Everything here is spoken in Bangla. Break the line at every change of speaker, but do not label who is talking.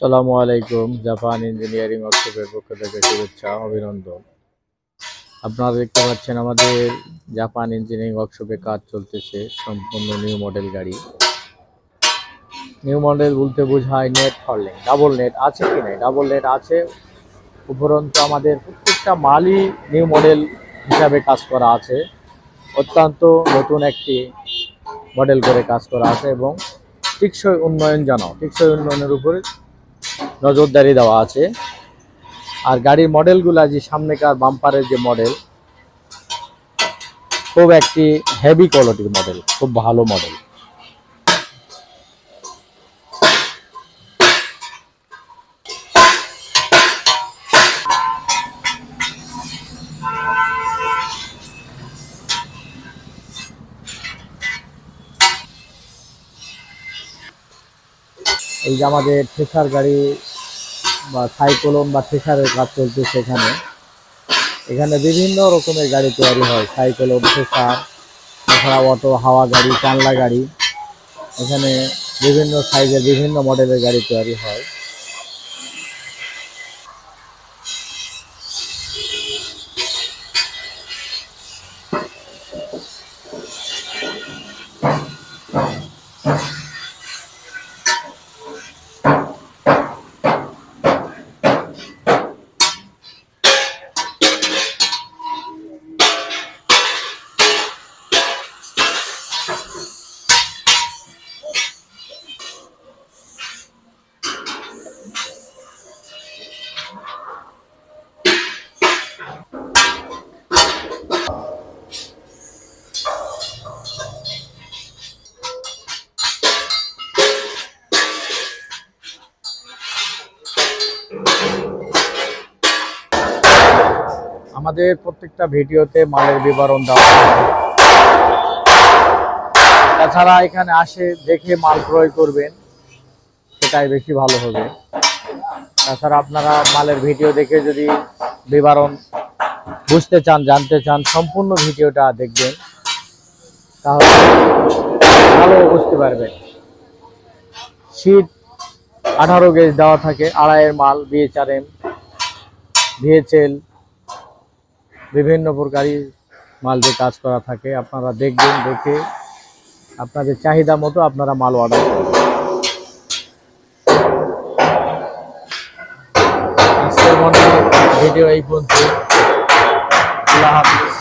আসসালামু আলাইকুম। জাপান ইঞ্জিনিয়ারিং ওয়ার্কশপের পক্ষ থেকে শুভেচ্ছা অভিনন্দন। আপনারা দেখতে পাচ্ছেন আমাদের জাপান ইঞ্জিনিয়ারিং ওয়ার্কশপে কাজ চলতেছে সম্পূর্ণ নিউ মডেল গাড়ি। নিউ মডেল বলতে বোঝায় নেট হর্লিং, ডাবল নেট আছে কি নাই? ডাবল নেট আছে। উপরন্তু আমাদের প্রত্যেকটা মালই নিউ মডেল হিসাবে কাজ করা আছে। অত্যন্ত নতুন একটি মডেল করে কাজ করা আছে এবং টেকসই উন্নয়ন জানাও, টেকসই উন্নয়নের উপরে নজরদারি দেওয়া আছে। আর গাড়ির মডেলগুলা যে সামনেকার বাম্পারের যে মডেল, খুব একটি হেভি কোয়ালিটির মডেল, খুব ভালো মডেল। এই যে আমাদের থ্রেশার গাড়ি বা সাইক্লোন বা থ্রেশারের কাজ চলছে এখানে বিভিন্ন রকমের গাড়ি তৈরি হয়। সাইক্লোন, থ্রেশার, এছাড়া অটো, হাওয়া গাড়ি, চানলা গাড়ি। এখানে বিভিন্ন সাইজের বিভিন্ন মডেলের গাড়ি তৈরি হয়। আমাদের প্রত্যেকটা ভিডিওতে মালের বিবরণ দেওয়া হয়। তাছাড়া এখানে আসে দেখে মাল ক্রয় করবেন, সেটাই বেশি ভালো হবে। তাছাড়া আপনারা মালের ভিডিও দেখে যদি বিবরণ বুঝতে চান, জানতে চান, সম্পূর্ণ ভিডিওটা দেখবেন, তাহলে ভালো বুঝতে পারবেন। শীট 18 গেজ দেওয়া থাকে, আড়াইয়ের মাল, BHRM, VHL, বিভিন্ন প্রকারই মাল দিয়ে কাজ করা থাকে। আপনারা দেখবেন, দেখে আপনাদের চাহিদা মতো আপনারা মাল অর্ডার করবেন। আজকের মতো ভিডিও এই পর্যন্ত। আল্লাহ হাফেজ।